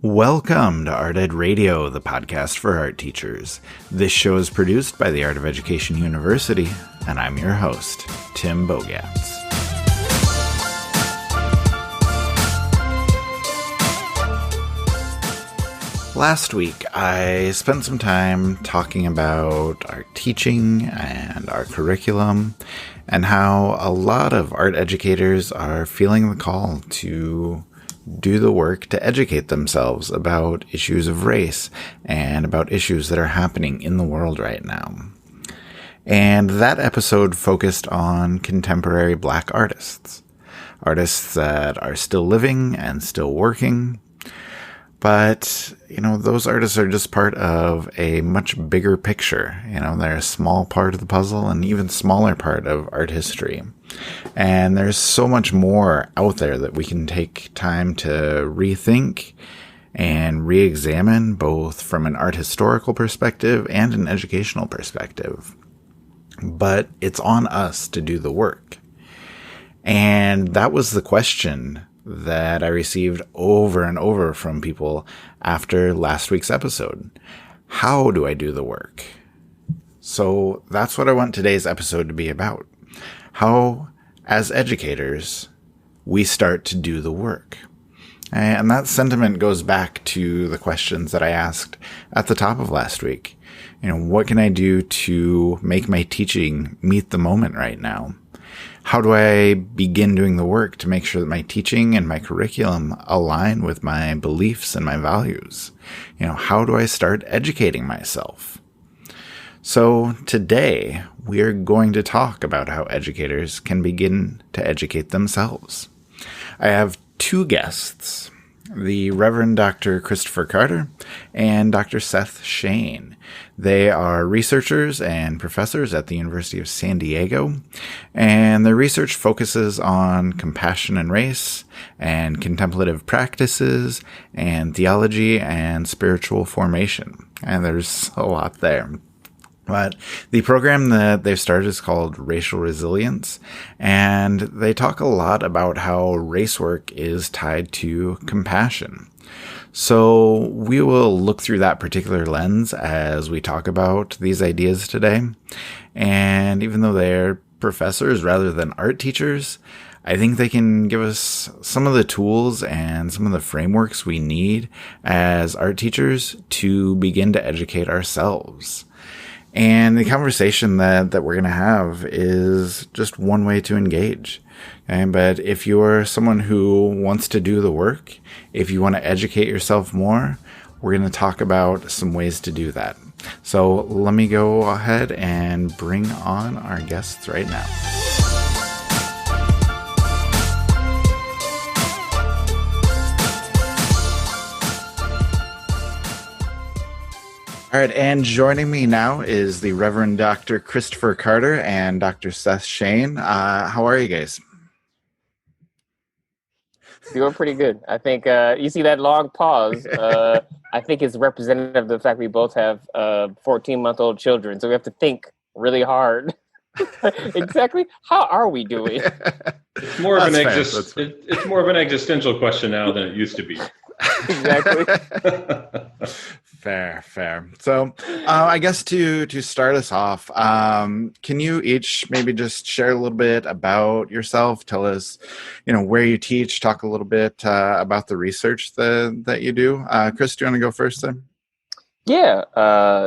Welcome to Art Ed Radio, the podcast for art teachers. This show is produced by the Art of Education University, and I'm your host, Tim Bogatz. Last week, I spent some time talking about our teaching and our curriculum, and how a lot of art educators are feeling the call to do the work to educate themselves about issues of race and about issues that are happening in the world right now. And that episode focused on contemporary Black artists that are still living and still working. But, those artists are just part of a much bigger picture. They're a small part of the puzzle, an even smaller part of art history. And there's so much more out there that we can take time to rethink and re-examine, both from an art historical perspective and an educational perspective. But it's on us to do the work. And that was the question that I received over and over from people after last week's episode. How do I do the work? So that's what I want today's episode to be about. How, as educators, we start to do the work. And that sentiment goes back to the questions that I asked at the top of last week. What can I do to make my teaching meet the moment right now? How do I begin doing the work to make sure that my teaching and my curriculum align with my beliefs and my values? How do I start educating myself? So today we are going to talk about how educators can begin to educate themselves. I have two guests, the Reverend Dr. Christopher Carter and Dr. Seth Schoen. They are researchers and professors at the University of San Diego, and their research focuses on compassion and race, and contemplative practices, and theology and spiritual formation. And there's a lot there. But the program that they've started is called Racial Resilience, and they talk a lot about how race work is tied to compassion. So we will look through that particular lens as we talk about these ideas today. And even though they're professors rather than art teachers, I think they can give us some of the tools and some of the frameworks we need as art teachers to begin to educate ourselves. And the conversation that we're going to have is just one way to engage. Okay? But if you're someone who wants to do the work, if you want to educate yourself more, we're going to talk about some ways to do that. So let me go ahead and bring on our guests right now. All right, and joining me now is the Reverend Dr. Christopher Carter and Dr. Seth Schoen. How are you guys? Doing pretty good. I think you see that long pause. I think it's representative of the fact we both have 14-month-old children, so we have to think really hard. Exactly. How are we doing? It's more of it's more of an existential question now than it used to be. Exactly. Fair. So I guess to start us off, can you each maybe just share a little bit about yourself? Tell us, where you teach, talk a little bit about the research that you do. Chris, do you want to go first then? Yeah.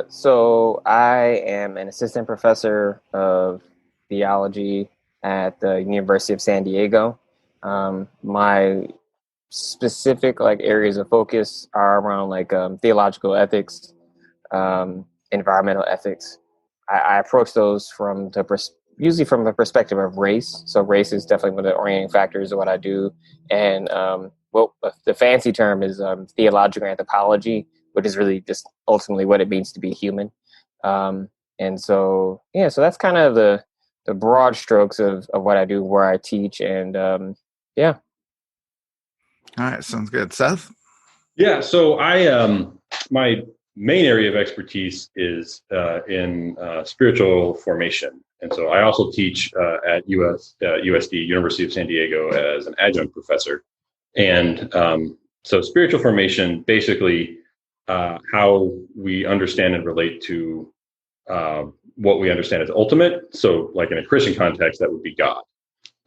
So I am an assistant professor of theology at the University of San Diego. My specific areas of focus are around theological ethics, environmental ethics. I approach those usually from the perspective of race. So race is definitely one of the orienting factors of what I do. And the fancy term is theological anthropology, which is really just ultimately what it means to be human. So that's kind of the broad strokes of what I do, where I teach, and yeah. All right, sounds good. Seth? Yeah, so my main area of expertise is in spiritual formation. And so I also teach at USD, University of San Diego, as an adjunct professor. And So spiritual formation, basically, how we understand and relate to what we understand as ultimate. So like in a Christian context, that would be God.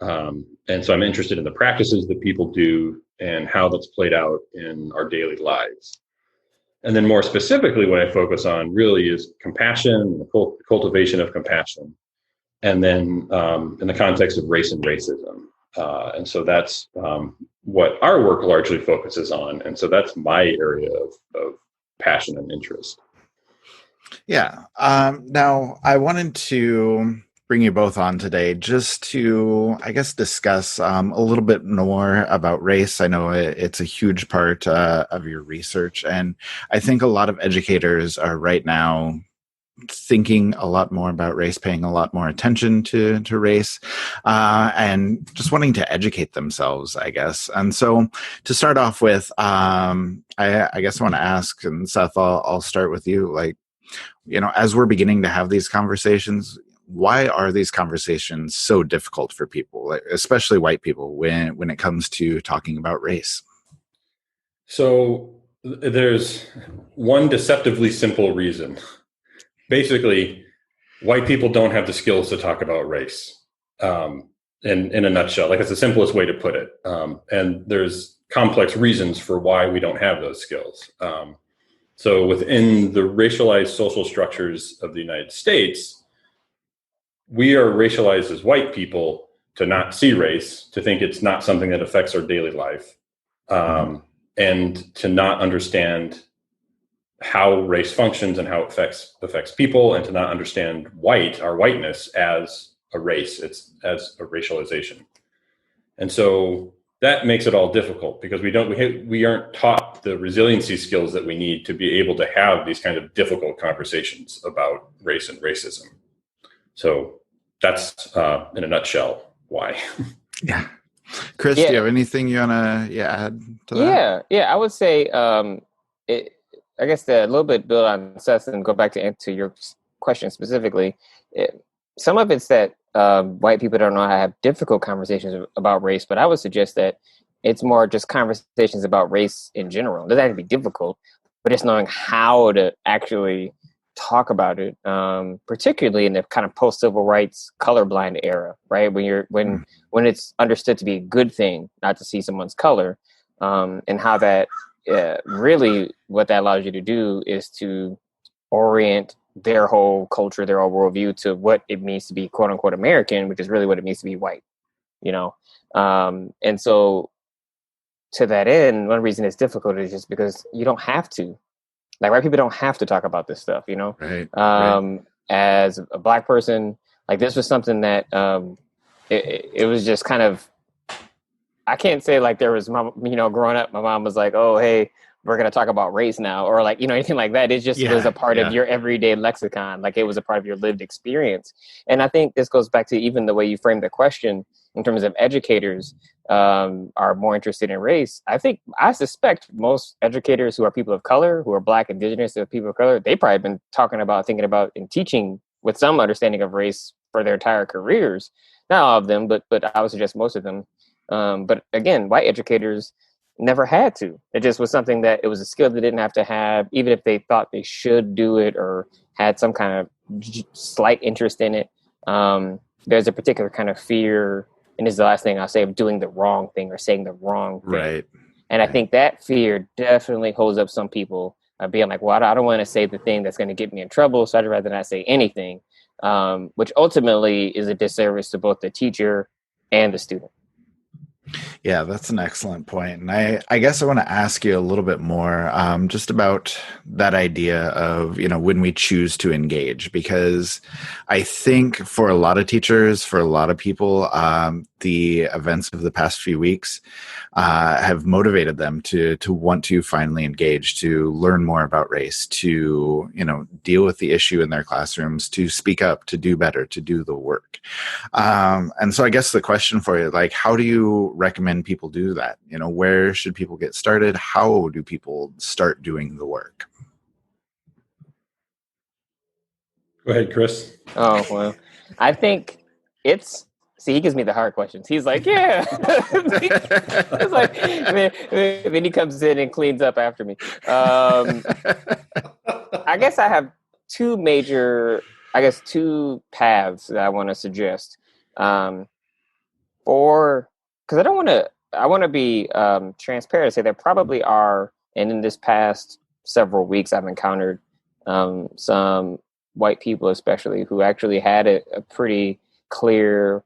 And so I'm interested in the practices that people do and how that's played out in our daily lives. And then more specifically, what I focus on really is compassion, the cultivation of compassion, and then in the context of race and racism. And so that's what our work largely focuses on. And so that's my area of passion and interest. Yeah. Now, I wanted to bring you both on today just to, I guess, discuss a little bit more about race. I know it's a huge part of your research, and I think a lot of educators are right now thinking a lot more about race, paying a lot more attention to race, and just wanting to educate themselves, I guess. And so to start off with, I guess I want to ask, and Seth, I'll start with you. Like, as we're beginning to have these conversations, why are these conversations so difficult for people, especially white people, when it comes to talking about race? So there's one deceptively simple reason. Basically, white people don't have the skills to talk about race. In a nutshell, like it's the simplest way to put it. And there's complex reasons for why we don't have those skills. So within the racialized social structures of the United States, we are racialized as white people to not see race, to think it's not something that affects our daily life, and to not understand how race functions and how it affects people, and to not understand our whiteness as a race, it's as a racialization. And so that makes it all difficult because we aren't taught the resiliency skills that we need to be able to have these kind of difficult conversations about race and racism. So that's in a nutshell why. Yeah. Chris, do you have anything you want to add to that? Yeah. I would say, I guess a little bit build on Seth and go back to answer your question specifically. Some of it's that white people don't know how to have difficult conversations about race, but I would suggest that it's more just conversations about race in general. It doesn't have to be difficult, but just knowing how to actually talk about it, particularly in the kind of post-civil rights colorblind era, right? When it's understood to be a good thing not to see someone's color, and how that really what that allows you to do is to orient their whole culture, their whole worldview to what it means to be quote unquote American, which is really what it means to be white, and so to that end, one reason it's difficult is just because you don't have to. Like white people don't have to talk about this stuff, Right. As a black person, like this was something that it was just kind of, I can't say like there was, growing up, my mom was like, oh, hey, we're going to talk about race now, or like, anything like that. It just was a part of your everyday lexicon. Like it was a part of your lived experience. And I think this goes back to even the way you framed the question in terms of educators are more interested in race. I suspect most educators who are people of color, who are Black, Indigenous, or people of color, they probably been thinking about and teaching with some understanding of race for their entire careers. Not all of them, but I would suggest most of them. But again, white educators never had to. It just was something that it was a skill they didn't have to have, even if they thought they should do it or had some kind of slight interest in it. There's a particular kind of fear, and this is the last thing I'll say, of doing the wrong thing or saying the wrong thing. Right. And I think that fear definitely holds up some people, being like, well, I don't want to say the thing that's going to get me in trouble, so I'd rather not say anything, which ultimately is a disservice to both the teacher and the student. Yeah, that's an excellent point. And I guess I want to ask you a little bit more just about that idea of, when we choose to engage, because I think for a lot of teachers, for a lot of people, the events of the past few weeks have motivated them to want to finally engage, to learn more about race, to, deal with the issue in their classrooms, to speak up, to do better, to do the work. And so I guess the question for you, like, how do you recommend people do that? Where should people get started? How do people start doing the work? Go ahead, Chris. Oh, well, I think it's See, he gives me the hard questions. He's like, yeah. It's like, then he comes in and cleans up after me. I guess I have two paths that I want to suggest. Or because I want to be transparent and say there probably are, and in this past several weeks, I've encountered some white people, especially, who actually had a pretty clear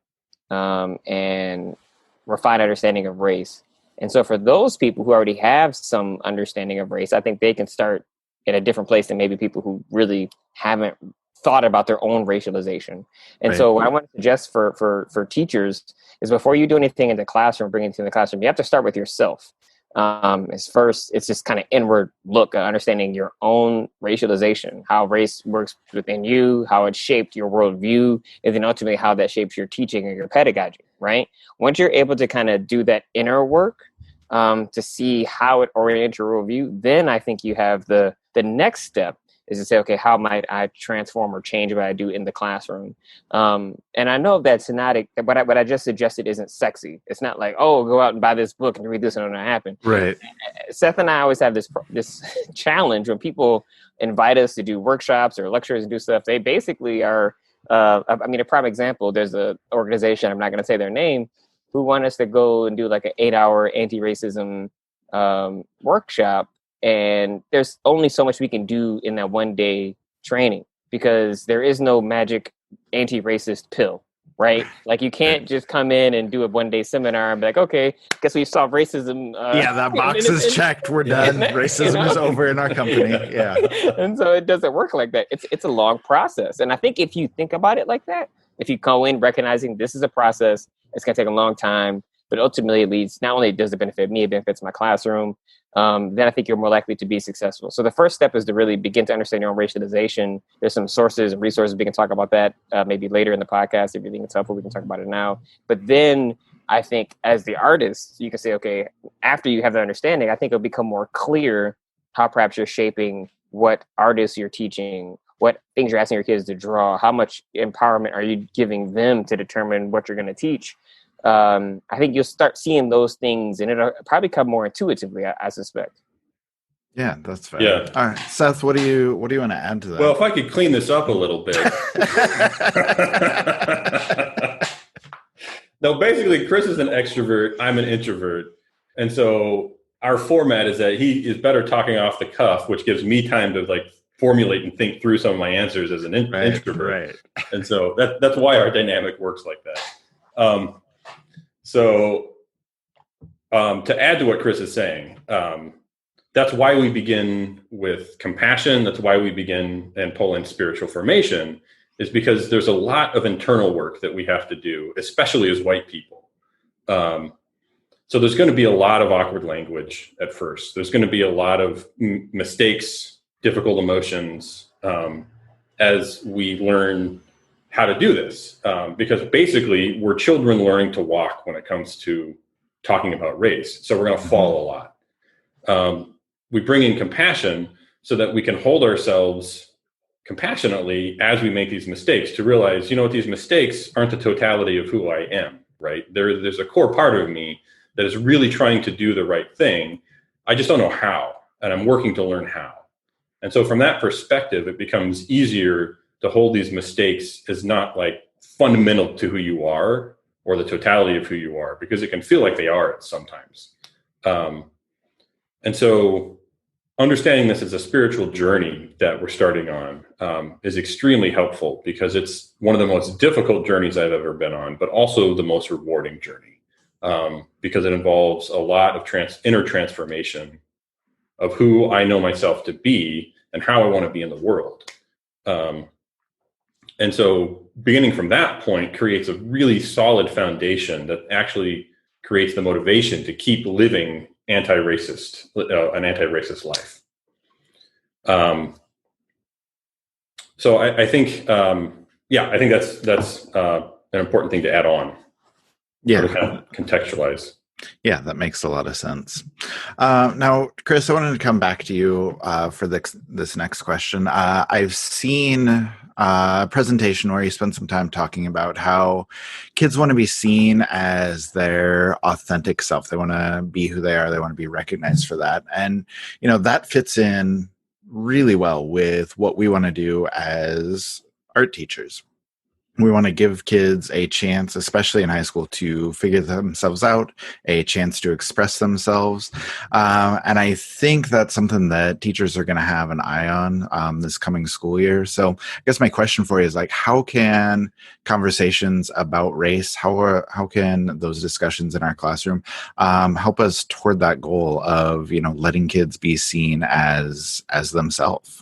and refined understanding of race. And so for those people who already have some understanding of race, I think they can start in a different place than maybe people who really haven't thought about their own racialization. And so what I want to suggest for teachers is, before you do anything in the classroom, bring it in the classroom, you have to start with yourself. It's just kind of inward look at understanding your own racialization, how race works within you, how it shaped your worldview, and then ultimately how that shapes your teaching or your pedagogy, right? Once you're able to kind of do that inner work to see how it orients your worldview, then I think you have the next step is to say, okay, how might I transform or change what I do in the classroom? And I know that's not, what I just suggested isn't sexy. It's not like, oh, go out and buy this book and read this and it'll not happen. Right. Seth and I always have this challenge when people invite us to do workshops or lectures and do stuff. They basically are, a prime example, there's an organization, I'm not going to say their name, who want us to go and do like an 8-hour anti-racism workshop. And there's only so much we can do in that 1-day training, because there is no magic anti-racist pill, right? Like, you can't just come in and do a 1-day seminar and be like, okay, guess we solved racism. That box is checked. We're done. Racism is over in our company. Yeah. And so it doesn't work like that. It's a long process. And I think if you think about it like that, if you go in recognizing this is a process, it's going to take a long time, but ultimately it leads, not only does it benefit me, it benefits my classroom. Then I think you're more likely to be successful. So the first step is to really begin to understand your own racialization. There's some sources and resources. We can talk about that maybe later in the podcast. If you think it's helpful, we can talk about it now. But then I think as the artist, you can say, okay, after you have that understanding, I think it'll become more clear how perhaps you're shaping what artists you're teaching, what things you're asking your kids to draw, how much empowerment are you giving them to determine what you're going to teach. I think you'll start seeing those things, and it'll probably come more intuitively, I suspect. Yeah, that's fair. Yeah. All right, Seth, what do you want to add to that? Well, if I could clean this up a little bit. No, basically, Chris is an extrovert. I'm an introvert. And so our format is that he is better talking off the cuff, which gives me time to like formulate and think through some of my answers as an introvert. Right. And so that's why our dynamic works like that. So to add to what Chris is saying, that's why we begin with compassion. That's why we begin and pull in spiritual formation, is because there's a lot of internal work that we have to do, especially as white people. So there's going to be a lot of awkward language at first. There's going to be a lot of mistakes, difficult emotions, as we learn how to do this, because basically we're children learning to walk when it comes to talking about race. So we're going to fall a lot. We bring in compassion so that we can hold ourselves compassionately as we make these mistakes, to realize, these mistakes aren't the totality of who I am, right? There's a core part of me that is really trying to do the right thing. I just don't know how, and I'm working to learn how. And so from that perspective, it becomes easier to hold these mistakes as not like fundamental to who you are or the totality of who you are, because it can feel like they are sometimes. And so understanding this as a spiritual journey that we're starting on is extremely helpful, because it's one of the most difficult journeys I've ever been on, but also the most rewarding journey, because it involves a lot of inner transformation of who I know myself to be and how I want to be in the world. And so beginning from that point creates a really solid foundation that actually creates the motivation to keep living an anti-racist life. So I think, I think that's an important thing to add on. Yeah. To kind of contextualize. Yeah, that makes a lot of sense. Now, Chris, I wanted to come back to you for this next question. I've seen presentation where you spent some time talking about how kids want to be seen as their authentic self. They want to be who they are. They want to be recognized for that. And, that fits in really well with what we want to do as art teachers. We want to give kids a chance, especially in high school, to figure themselves out, a chance to express themselves. And I think that's something that teachers are going to have an eye on this coming school year. So I guess my question for you is how can conversations about race, how can those discussions in our classroom help us toward that goal of, letting kids be seen as themselves?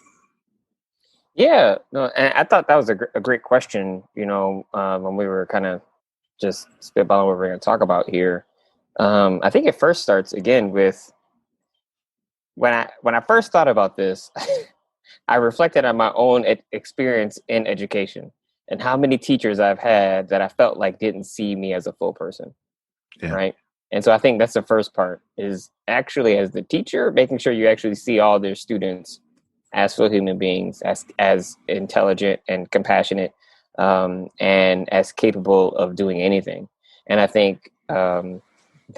Yeah, no, and I thought that was a great question. When we were kind of just spitballing what we're going to talk about here. I think it first starts again with when I first thought about this, I reflected on my own experience in education and how many teachers I've had that I felt like didn't see me as a full person, Yeah. right? And so I think that's the first part is actually as the teacher, making sure you actually see all their students as full human beings, as intelligent and compassionate, and as capable of doing anything. And I think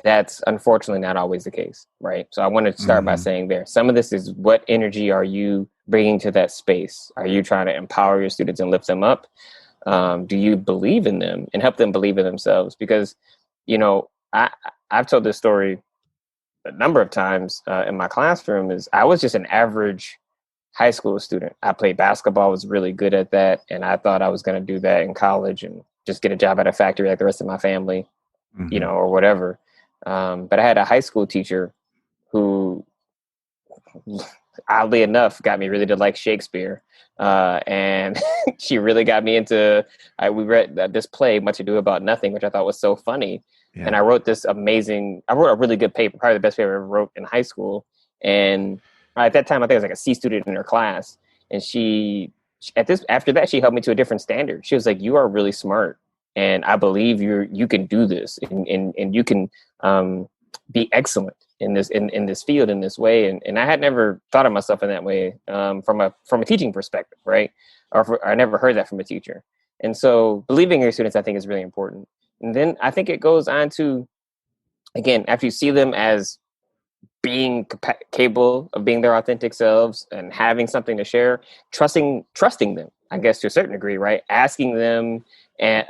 that's unfortunately not always the case, right? So I want to start by saying some of this is what energy are you bringing to that space? Are you trying to empower your students and lift them up? Do you believe in them and help them believe in themselves? Because, I've told this story a number of times in my classroom. Is I was just an average high school student. I played basketball, was really good at that, and I thought I was going to do that in college and just get a job at a factory like the rest of my family, or whatever. But I had a high school teacher who, oddly enough, got me really to like Shakespeare. And she really got me into, we read this play, Much Ado About Nothing, which I thought was so funny. Yeah. And I wrote I wrote a really good paper, probably the best paper I ever wrote in high school. And at that time, I think I was like a C student in her class. And after that, she held me to a different standard. She was like, you are really smart. And I believe you can do this and you can be excellent in this field in this way. And I had never thought of myself in that way from a teaching perspective, right? I never heard that from a teacher. And so believing in your students, I think, is really important. And then I think it goes on to, again, after you see them as being capable of being their authentic selves and having something to share, trusting them, I guess, to a certain degree, right? Asking them, and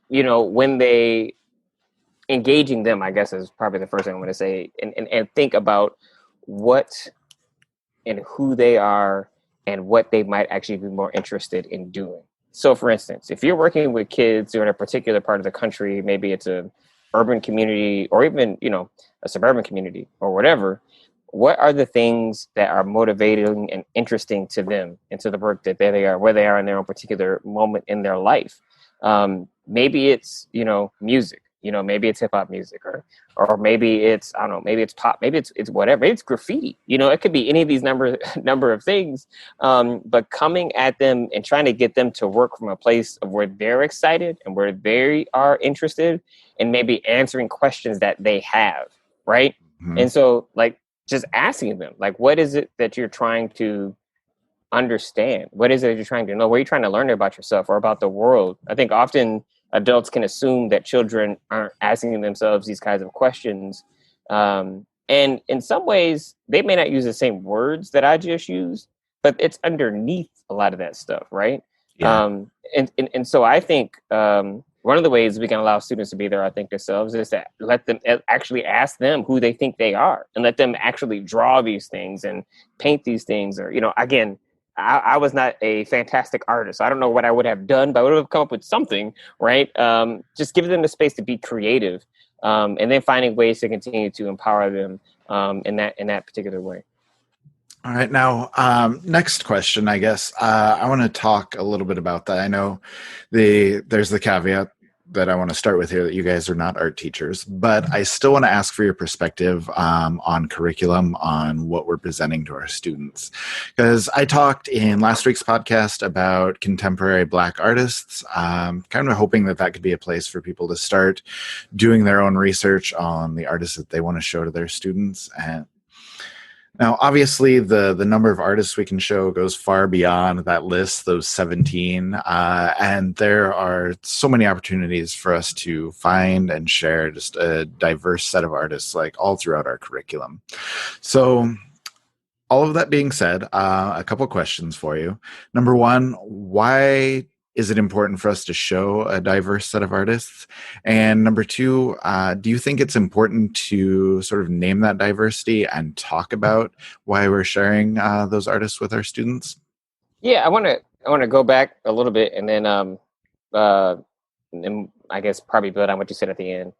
when they engaging them, I guess, is probably the first thing I'm going to say, and think about what and who they are and what they might actually be more interested in doing. So, for instance, if you're working with kids who are in a particular part of the country, maybe it's a urban community or even, a suburban community or whatever, what are the things that are motivating and interesting to them and to the work that they are, where they are in their own particular moment in their life? Maybe it's, music, maybe it's hip hop music or maybe it's, I don't know, maybe it's pop, maybe it's whatever, maybe it's graffiti, it could be any of these number of things. But coming at them and trying to get them to work from a place of where they're excited and where they are interested and maybe answering questions that they have. Right. Mm-hmm. And so just asking them, what is it that you're trying to understand? What is it that you're trying to know? What are you trying to learn about yourself or about the world? I think often adults can assume that children aren't asking themselves these kinds of questions. And in some ways, they may not use the same words that I just used, but it's underneath a lot of that stuff, right? Yeah. And so I think one of the ways we can allow students to be their authentic selves is to let them actually ask them who they think they are and let them actually draw these things and paint these things. Or, again, I was not a fantastic artist. I don't know what I would have done, but I would have come up with something, right? Just giving them the space to be creative, and then finding ways to continue to empower them in that particular way. All right. Now, next question, I guess. I want to talk a little bit about that. I know there's the caveat that I want to start with here that you guys are not art teachers, but I still want to ask for your perspective on curriculum, on what we're presenting to our students. Because I talked in last week's podcast about contemporary Black artists, kind of hoping that could be a place for people to start doing their own research on the artists that they want to show to their students. And Now, obviously, the number of artists we can show goes far beyond that list, those 17. And there are so many opportunities for us to find and share just a diverse set of artists, like all throughout our curriculum. So, all of that being said, a couple questions for you. Number one, why is it important for us to show a diverse set of artists? And number two, do you think it's important to sort of name that diversity and talk about why we're sharing those artists with our students? Yeah, I want to go back a little bit and then uh and I guess probably build on what you said at the end.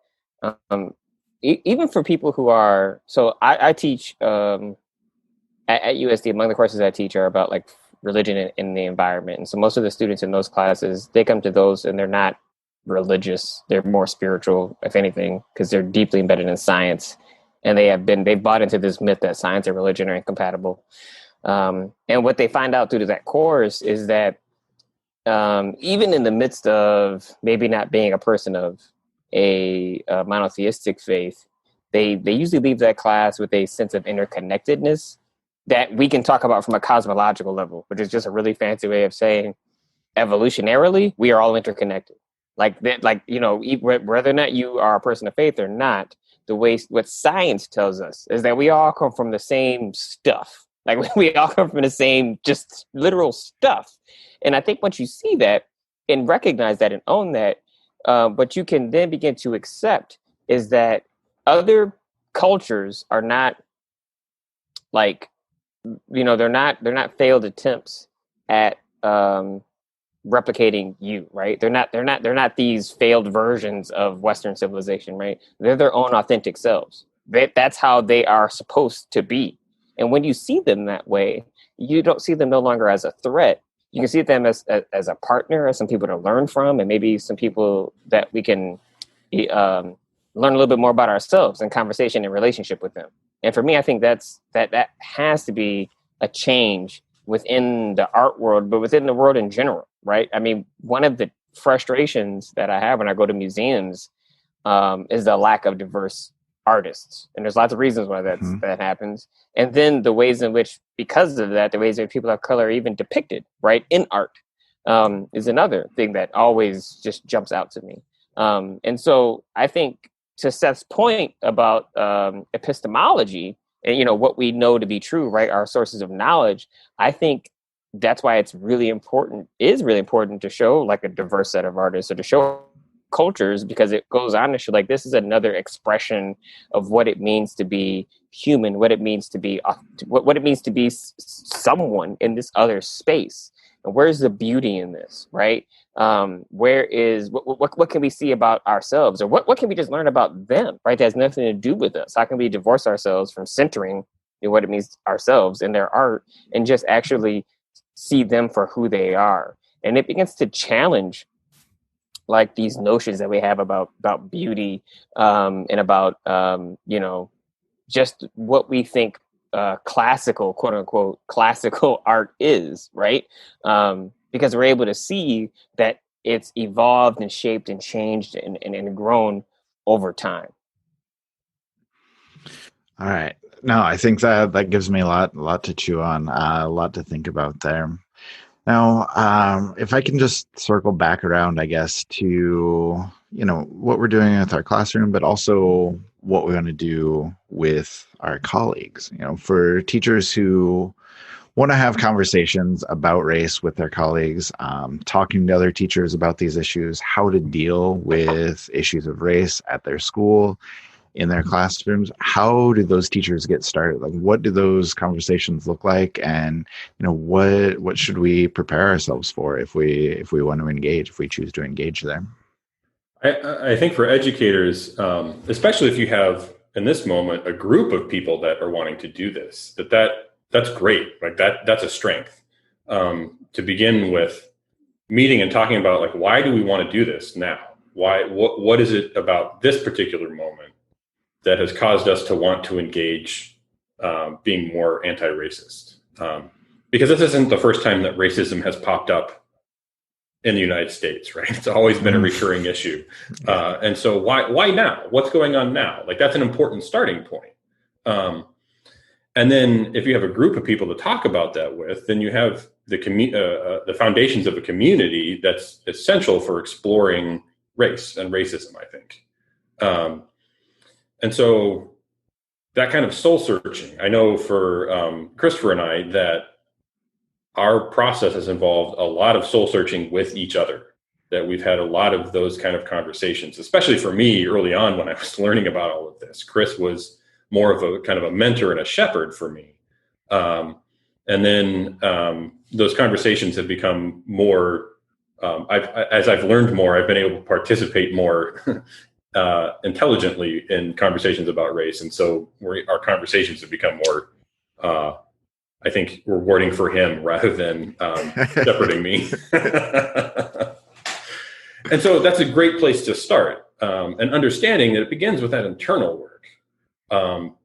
Um, Even for people who are so I teach at USD. Among the courses I teach are about like religion in the environment, and so most of the students in those classes, they come to those and they're not religious; they're more spiritual, if anything, because they're deeply embedded in science, and they've bought into this myth that science and religion are incompatible. And what they find out through that course is that even in the midst of maybe not being a person of a monotheistic faith, they usually leave that class with a sense of interconnectedness that we can talk about from a cosmological level, which is just a really fancy way of saying evolutionarily we are all interconnected. Like that, like whether or not you are a person of faith or not, the way what science tells us is that we all come from the same stuff. Like we all come from the same just literal stuff. And I think once you see that and recognize that and own that, what you can then begin to accept is that other cultures are not like they're not failed attempts at replicating you, right? They're not these failed versions of Western civilization, right? They're their own authentic selves. That's how they are supposed to be. And when you see them that way, you don't see them no longer as a threat. You can see them as a partner, as some people to learn from, and maybe some people that we can learn a little bit more about ourselves in conversation and relationship with them. And for me, I think that has to be a change within the art world, but within the world in general, right? I mean, one of the frustrations that I have when I go to museums is the lack of diverse artists. And there's lots of reasons why that happens. And then the ways in which, because of that, the ways that people of color are even depicted, right, in art is another thing that always just jumps out to me. And so I think, to Seth's point about epistemology and what we know to be true, right? Our sources of knowledge. I think that's why it's really important to show like a diverse set of artists or to show cultures, because it goes on to show like this is another expression of what it means to be human, what it means to be what it means to be someone in this other space. And where's the beauty in this, right? Where is what can we see about ourselves, or what can we just learn about them, right? That has nothing to do with us. How can we divorce ourselves from centering what it means ourselves in their art and just actually see them for who they are? And it begins to challenge like these notions that we have about beauty and about just what we think classical, quote unquote, classical art is, right? Because we're able to see that it's evolved and shaped and changed and grown over time. All right. No, I think that gives me a lot to chew on, a lot to think about there. Now, if I can just circle back around, I guess, to what we're doing with our classroom, but also what we want to do with our colleagues. For teachers who want to have conversations about race with their colleagues, talking to other teachers about these issues, how to deal with issues of race at their school, in their classrooms. How do those teachers get started? Like, what do those conversations look like? And, what should we prepare ourselves for if we want to engage, if we choose to engage there? I think for educators, especially if you have in this moment a group of people that are wanting to do this, that's great. Like that's a strength. To begin with, meeting and talking about like, why do we want to do this now? Why? What is it about this particular moment that has caused us to want to engage being more anti-racist? Because this isn't the first time that racism has popped up in the United States, right? It's always been a recurring issue. And so why now? What's going on now? Like, that's an important starting point. And And then if you have a group of people to talk about that with, then you have the foundations of a community that's essential for exploring race and racism, I think. And so that kind of soul searching, I know for Christopher and I that our process has involved a lot of soul searching with each other, that we've had a lot of those kind of conversations, especially for me early on when I was learning about all of this. Chris was more of a kind of a mentor and a shepherd for me. And then those conversations have become more, as I've learned more, I've been able to participate more intelligently in conversations about race. And so our conversations have become more, I think, rewarding for him rather than shepherding me. And so that's a great place to start, and understanding that it begins with that internal work,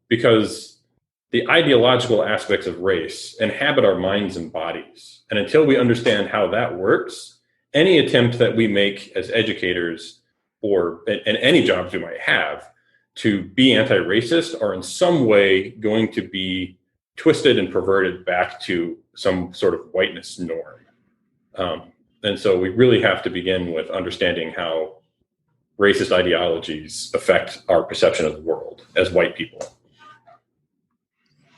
because the ideological aspects of race inhabit our minds and bodies. And until we understand how that works, any attempt that we make as educators or in any jobs we might have to be anti-racist are in some way going to be twisted and perverted back to some sort of whiteness norm. And so we really have to begin with understanding how racist ideologies affect our perception of the world as white people.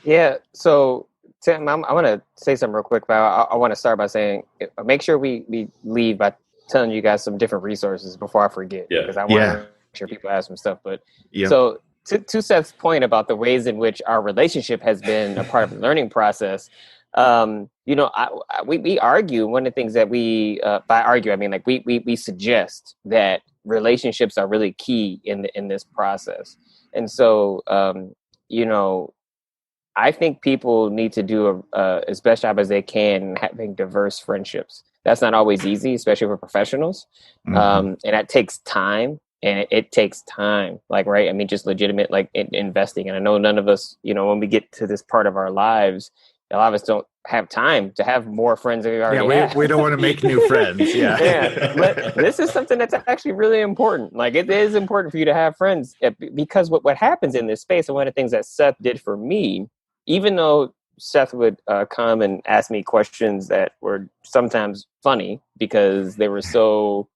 Yeah. So, Tim, I want to say something real quick, but I want to start by saying, make sure we leave by telling you guys some different resources before I forget. Yeah. Because I want to make sure people have some stuff. But Yep. so to Seth's point about the ways in which our relationship has been a part of the learning process, we argue. One of the things that by argue, I mean, like we suggest that relationships are really key in this process. And so, I think people need to do as best job as they can having diverse friendships. That's not always easy, especially for professionals. Mm-hmm. And that takes time. And it takes time, like, right? I mean, just legitimate, like, investing. And I know none of us, when we get to this part of our lives, a lot of us don't have time to have more friends than we already have. We don't want to make new friends. Yeah. But this is something that's actually really important. Like, it is important for you to have friends, because what happens in this space, and one of the things that Seth did for me, even though Seth would come and ask me questions that were sometimes funny because they were so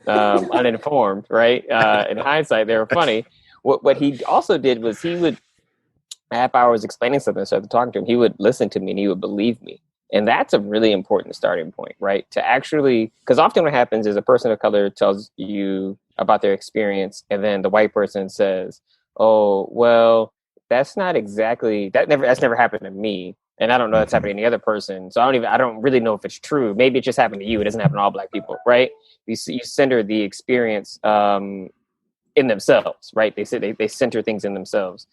uninformed, right? In hindsight, they were funny. What he also did was he would, after I was explaining something, so talking to him, he would listen to me and he would believe me. And that's a really important starting point, right? To actually, because often what happens is a person of color tells you about their experience, and then the white person says, "Oh, well, that's never happened to me." And I don't know if it's happened to any other person. So I don't really know if it's true. Maybe it just happened to you. It doesn't happen to all black people, right? You center the experience in themselves, right? They center things in themselves.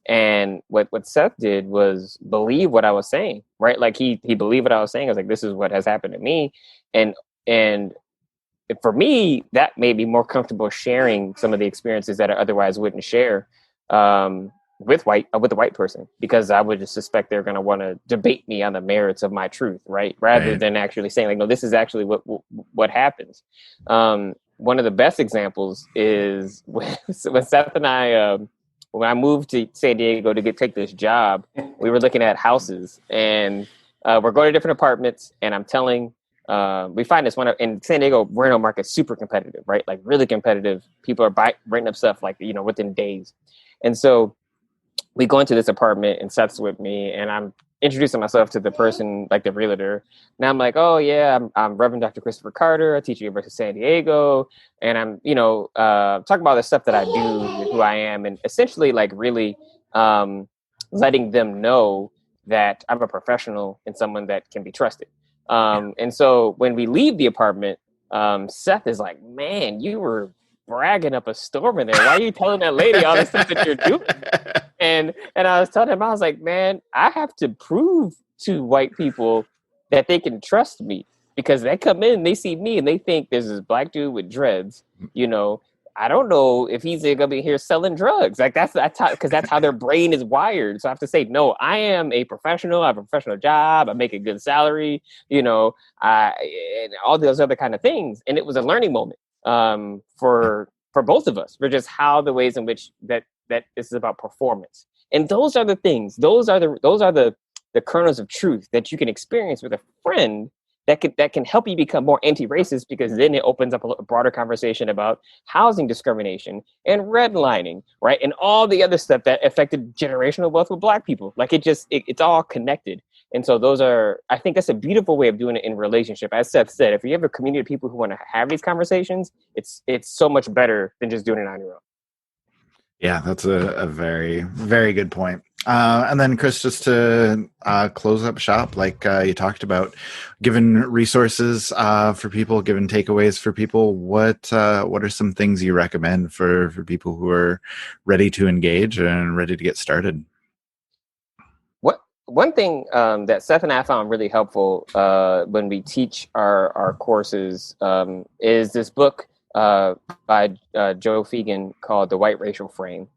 And what Seth did was believe what I was saying, right? Like he believed what I was saying. I was like, this is what has happened to me. And for me, that made me more comfortable sharing some of the experiences that I otherwise wouldn't share. With the white person, because I would just suspect they're going to want to debate me on the merits of my truth, right? Rather than actually saying, like, no, this is actually what happens. One of the best examples is when Seth and I, when I moved to San Diego to take this job, we were looking at houses, and we're going to different apartments, and I'm telling, we find this one in San Diego rental market super competitive, right? Like really competitive. People are renting up stuff like, within days. And so we go into this apartment, and Seth's with me, and I'm introducing myself to the person, like the realtor. Now I'm like, oh yeah, I'm Reverend Dr. Christopher Carter. I teach at University of San Diego, and I'm, talking about the stuff that I do, who I am, and essentially like really letting them know that I'm a professional and someone that can be trusted. And so when we leave the apartment, Seth is like, man, you were bragging up a storm in there. Why are you telling that lady all the stuff that you're doing? And I was telling him, I was like, man, I have to prove to white people that they can trust me, because they come in, they see me, and they think there's this black dude with dreads. I don't know if he's going to be here selling drugs. Like that's how, because that's how their brain is wired. So I have to say, no, I am a professional. I have a professional job. I make a good salary. And all those other kind of things. And it was a learning moment for both of us, for just how the ways in which that this is about performance. And those are the things, those are the kernels of truth that you can experience with a friend that can help you become more anti-racist, because then it opens up a broader conversation about housing discrimination and redlining, right? And all the other stuff that affected generational wealth with Black people. Like it's all connected. And so I think that's a beautiful way of doing it in relationship. As Seth said, if you have a community of people who want to have these conversations, it's so much better than just doing it on your own. Yeah, that's a very, very good point. And then, Chris, just to close up shop, like you talked about, given resources for people, given takeaways for people, what are some things you recommend for people who are ready to engage and ready to get started? One thing that Seth and I found really helpful when we teach our courses is this book by Joe Fegan called The White Racial Frame.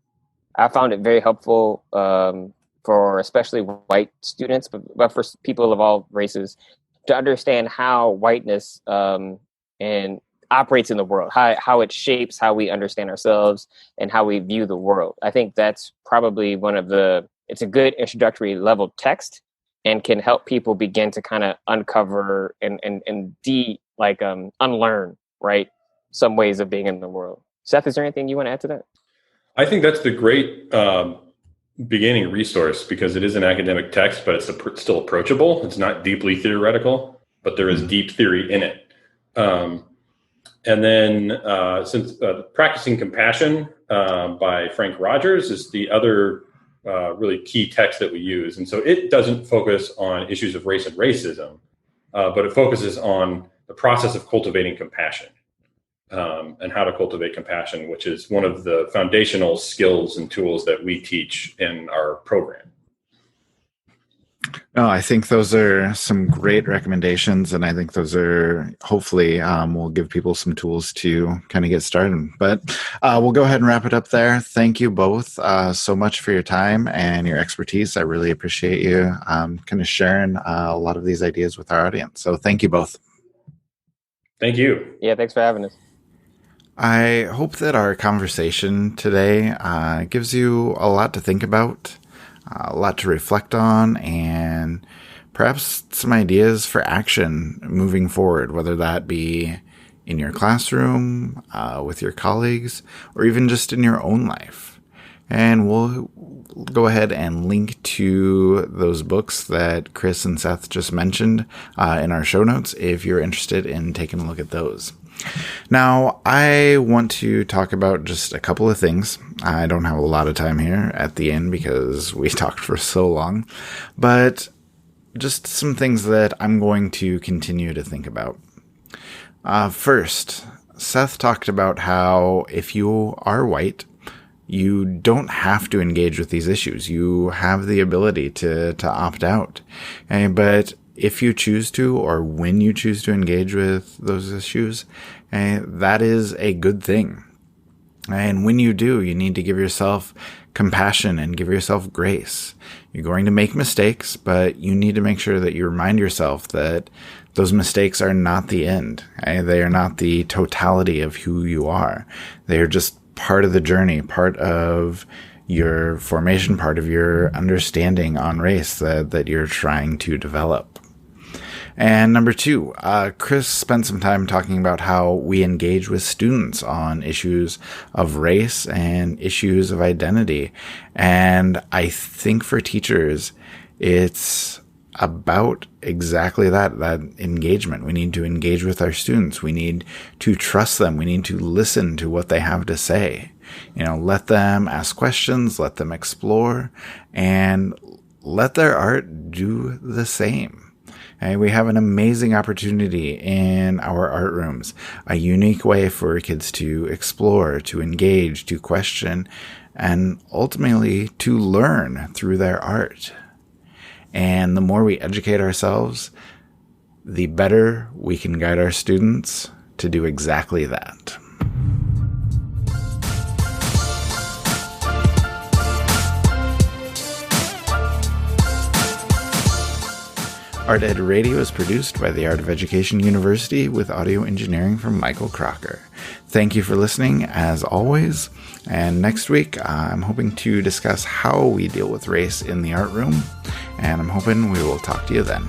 I found it very helpful for especially white students, but for people of all races, to understand how whiteness and operates in the world, how it shapes how we understand ourselves and how we view the world. I think that's probably it's a good introductory level text, and can help people begin to kind of uncover and unlearn, right, some ways of being in the world. Seth, is there anything you want to add to that? I think that's the great beginning resource, because it is an academic text, but it's still approachable. It's not deeply theoretical, but there is deep theory in it. And then since Practicing Compassion by Frank Rogers is the other really key text that we use. And so it doesn't focus on issues of race and racism, but it focuses on the process of cultivating compassion. And how to cultivate compassion, which is one of the foundational skills and tools that we teach in our program. No, I think those are some great recommendations, and I think those are hopefully will give people some tools to kind of get started. But we'll go ahead and wrap it up there. Thank you both so much for your time and your expertise. I really appreciate you kind of sharing a lot of these ideas with our audience. So thank you both. Thank you. Yeah, thanks for having us. I hope that our conversation today gives you a lot to think about, a lot to reflect on, and perhaps some ideas for action moving forward, whether that be in your classroom, with your colleagues, or even just in your own life. And we'll go ahead and link to those books that Chris and Seth just mentioned in our show notes if you're interested in taking a look at those. Now, I want to talk about just a couple of things. I don't have a lot of time here at the end because we talked for so long, but just some things that I'm going to continue to think about. First, Seth talked about how if you are white, you don't have to engage with these issues. You have the ability to opt out. But if you choose to, or when you choose to engage with those issues, that is a good thing. And when you do, you need to give yourself compassion and give yourself grace. You're going to make mistakes, but you need to make sure that you remind yourself that those mistakes are not the end. They are not the totality of who you are. They are just part of the journey, part of your formation, part of your understanding on race that you're trying to develop. And number two, Chris spent some time talking about how we engage with students on issues of race and issues of identity. And I think for teachers, it's about exactly that engagement. We need to engage with our students. We need to trust them. We need to listen to what they have to say. Let them ask questions, let them explore, and let their art do the same. And we have an amazing opportunity in our art rooms, a unique way for kids to explore, to engage, to question, and ultimately to learn through their art. And the more we educate ourselves, the better we can guide our students to do exactly that. Art Ed Radio is produced by the Art of Education University with audio engineering from Michael Crocker. Thank you for listening, as always. And next week, I'm hoping to discuss how we deal with race in the art room. And I'm hoping we will talk to you then.